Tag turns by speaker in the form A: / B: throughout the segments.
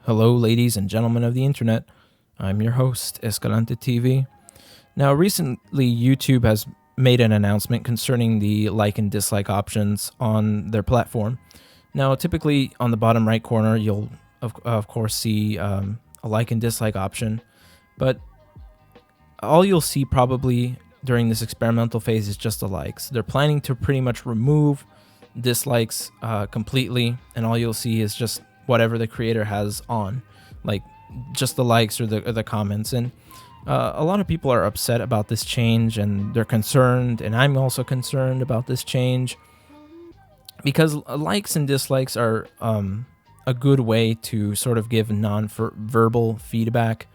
A: Hello, ladies and gentlemen of the internet. I'm your host, Escalante TV. Now, recently, YouTube has made an announcement concerning the like and dislike options on their platform. Now, typically on the bottom right corner, you'll of course see a like and dislike option, but all you'll see probably during this experimental phase is just the likes. They're planning to pretty much remove dislikes completely, and all you'll see is just whatever the creator has on, like just the likes or the comments. And a lot of people are upset about this change, and they're concerned, and I'm also concerned about this change because likes and dislikes are a good way to sort of give non-verbal feedback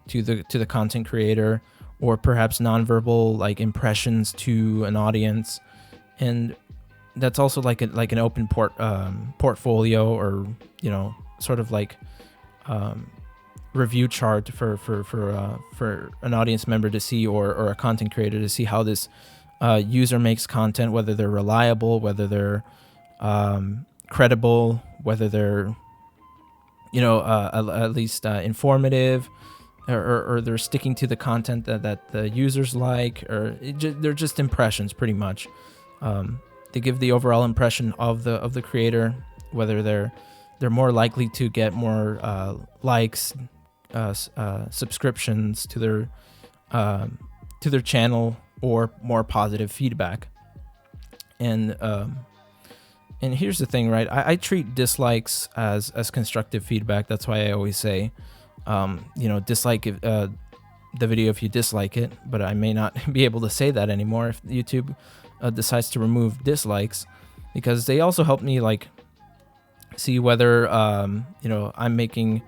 A: to the content creator, or perhaps non-verbal like impressions to an audience. And that's also like an open portfolio, or sort of like review chart for an audience member to see, or a content creator to see how this user makes content, whether they're reliable, whether they're credible, whether they're at least informative, or they're sticking to the content that the users like, or they're just impressions pretty much. They give the overall impression of the creator, whether they're more likely to get more likes, subscriptions to their channel, or more positive feedback. And here's the thing, right? I treat dislikes as constructive feedback. That's why I always say, dislike the video if you dislike it. But I may not be able to say that anymore if YouTube decides to remove dislikes, because they also help me like see whether I'm making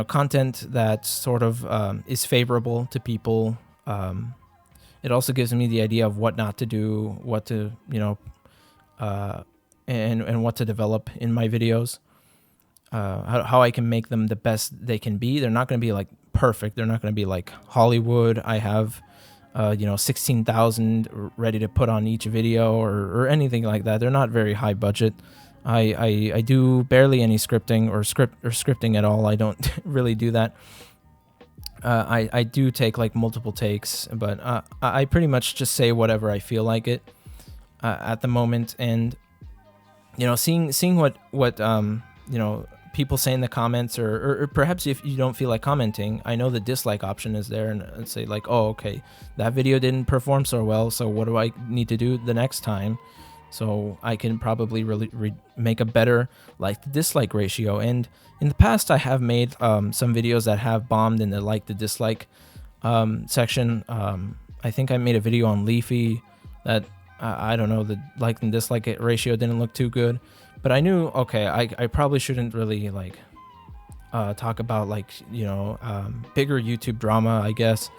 A: content that sort of is favorable to people. It also gives me the idea of what not to do, what to and what to develop in my videos, how I can make them the best they can be. They're not going to be like perfect. They're not going to be like Hollywood. I have 16,000 ready to put on each video, or anything like that. They're not very high budget. I do barely any scripting or scripting at all. I don't really do that. I do take like multiple takes, but I pretty much just say whatever I feel like it at the moment. And seeing what people say in the comments, or perhaps if you don't feel like commenting, I know the dislike option is there, and I'd say like, oh, okay, that video didn't perform so well, so what do I need to do the next time so I can probably really make a better like to dislike ratio. And in the past, I have made some videos that have bombed in the like to dislike section. I think I made a video on Leafy that I don't know, the like and dislike ratio didn't look too good. But I knew, okay, I probably shouldn't really like talk about like bigger YouTube drama, I guess.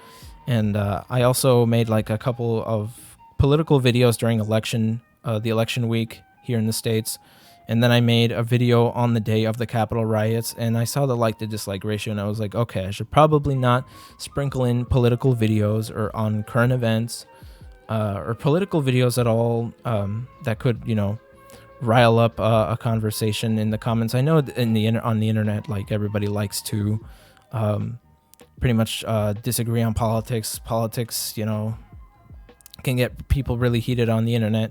A: And I also made like a couple of political videos during the election week here in the States. And then I made a video on the day of the Capitol riots, and I saw the like to dislike ratio, and I was like, okay, I should probably not sprinkle in political videos or on current events, or political videos at all that could rile up a conversation in the comments. I know on the internet, like everybody likes to pretty much disagree on politics. Politics, can get people really heated on the internet.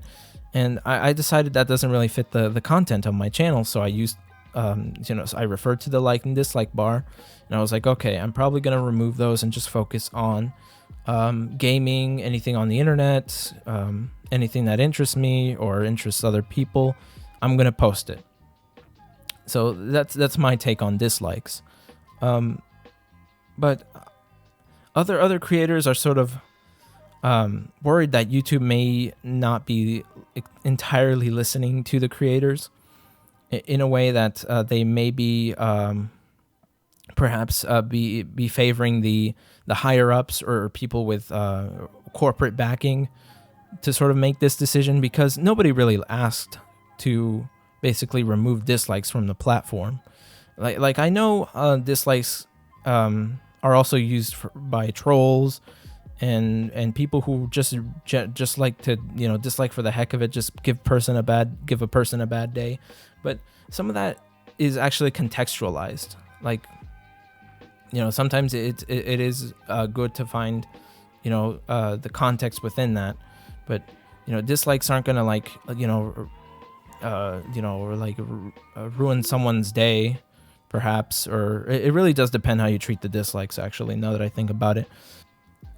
A: And I decided that doesn't really fit the content of my channel. So I used, I referred to the like and dislike bar, and I was like, okay, I'm probably going to remove those and just focus on gaming, anything on the internet, anything that interests me or interests other people. I'm going to post it. So that's my take on dislikes. But other creators are sort of worried that YouTube may not be entirely listening to the creators in a way that they may be perhaps be favoring the higher ups or people with corporate backing to sort of make this decision, because nobody really asked to basically remove dislikes from the platform. Like I know dislikes are also used by trolls and people who just like to dislike for the heck of it, just give a person a bad day. But some of that is actually contextualized. Like, you know, sometimes it is good to find, you know, the context within that. But, you know, dislikes aren't gonna like, you know, or like ruin someone's day, perhaps. Or it really does depend how you treat the dislikes. Actually, now that I think about it,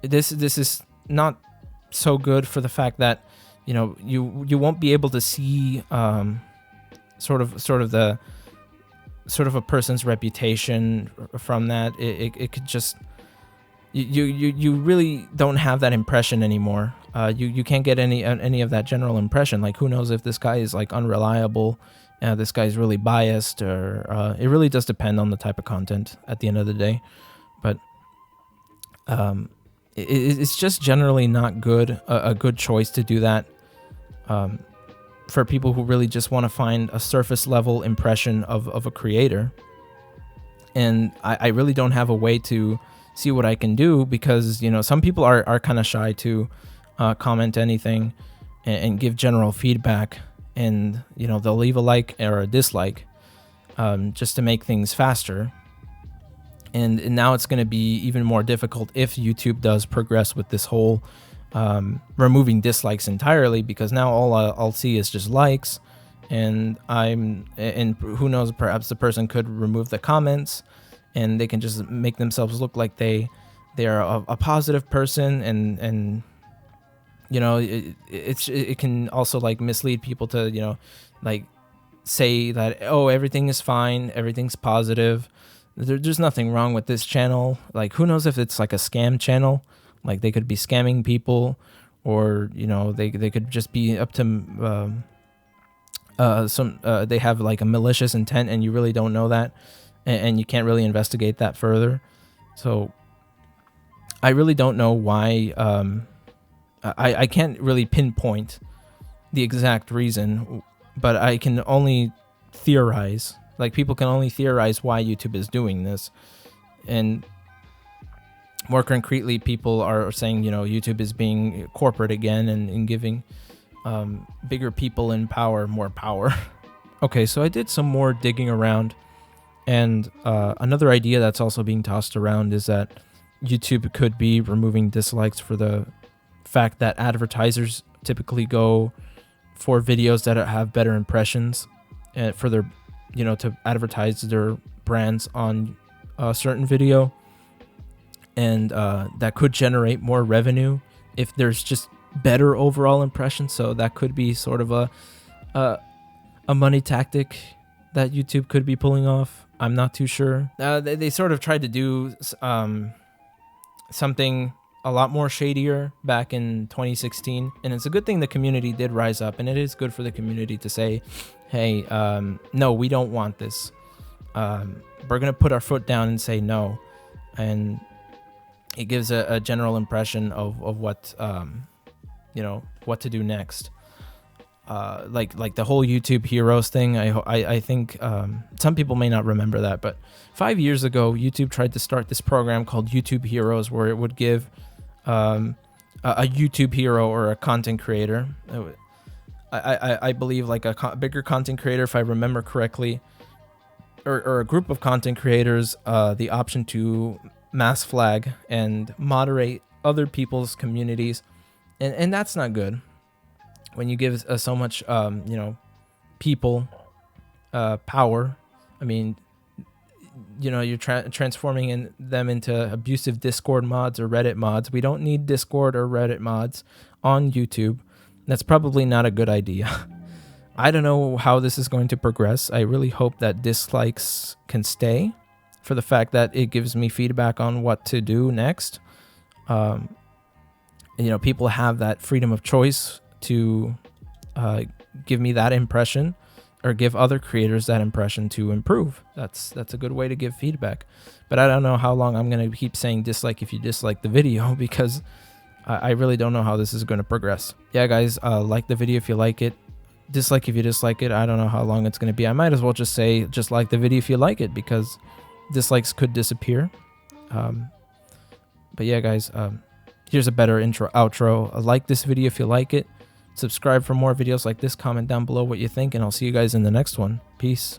A: this is not so good for the fact that, you know, you won't be able to see sort of a person's reputation from that. It could just, you really don't have that impression anymore. You can't get any of that general impression. Like, who knows if this guy is like unreliable, this guy's really biased, or it really does depend on the type of content at the end of the day. But it's just generally not good, a good choice to do that for people who really just want to find a surface level impression of a creator. And I really don't have a way to see what I can do, because, you know, some people are kind of shy to comment anything and give general feedback, and, you know, they'll leave a like or a dislike just to make things faster. And now it's going to be even more difficult if YouTube does progress with this whole removing dislikes entirely, because now all I'll see is just likes, and who knows, perhaps the person could remove the comments, and they can just make themselves look like they are a positive person, and you know, it can also like mislead people to, you know, like say that, oh, everything is fine, everything's positive. There's nothing wrong with this channel. Like, who knows if it's like a scam channel? Like, they could be scamming people, or, you know, they could just be up to they have like a malicious intent, and you really don't know that, and you can't really investigate that further. So I really don't know why. I can't really pinpoint the exact reason, but I can only theorize. Like, people can only theorize why YouTube is doing this. And more concretely, people are saying, you know, YouTube is being corporate again, and giving bigger people in power more power. Okay, so I did some more digging around, and another idea that's also being tossed around is that YouTube could be removing dislikes for the fact that advertisers typically go for videos that have better impressions, and for their, you know, to advertise their brands on a certain video, and that could generate more revenue if there's just better overall impressions. So that could be sort of a money tactic that YouTube could be pulling off. I'm not too sure. They sort of tried to do something a lot more shadier back in 2016, and it's a good thing the community did rise up, and it is good for the community to say, hey, no, we don't want this. We're gonna put our foot down and say no, and it gives a general impression of what you know, what to do next. Like the whole YouTube Heroes thing. I think some people may not remember that, but 5 years ago, YouTube tried to start this program called YouTube Heroes, where it would give a YouTube hero or a content creator, I believe like a bigger content creator, if I remember correctly, or a group of content creators, the option to mass flag and moderate other people's communities, and that's not good. When you give so much, you know, people power, I mean, you know, you're transforming them into abusive Discord mods or Reddit mods. We don't need Discord or Reddit mods on YouTube. That's probably not a good idea. I don't know how this is going to progress. I really hope that dislikes can stay, for the fact that it gives me feedback on what to do next. You know, people have that freedom of choice to give me that impression, or give other creators that impression to improve. That's a good way to give feedback. But I don't know how long I'm going to keep saying dislike if you dislike the video, because I really don't know how this is going to progress. Yeah, guys, like the video if you like it. Dislike if you dislike it. I don't know how long it's going to be. I might as well just say just like the video if you like it, because dislikes could disappear. But yeah, guys, here's a better outro. Like this video if you like it. Subscribe for more videos like this. Comment down below what you think, and I'll see you guys in the next one. Peace.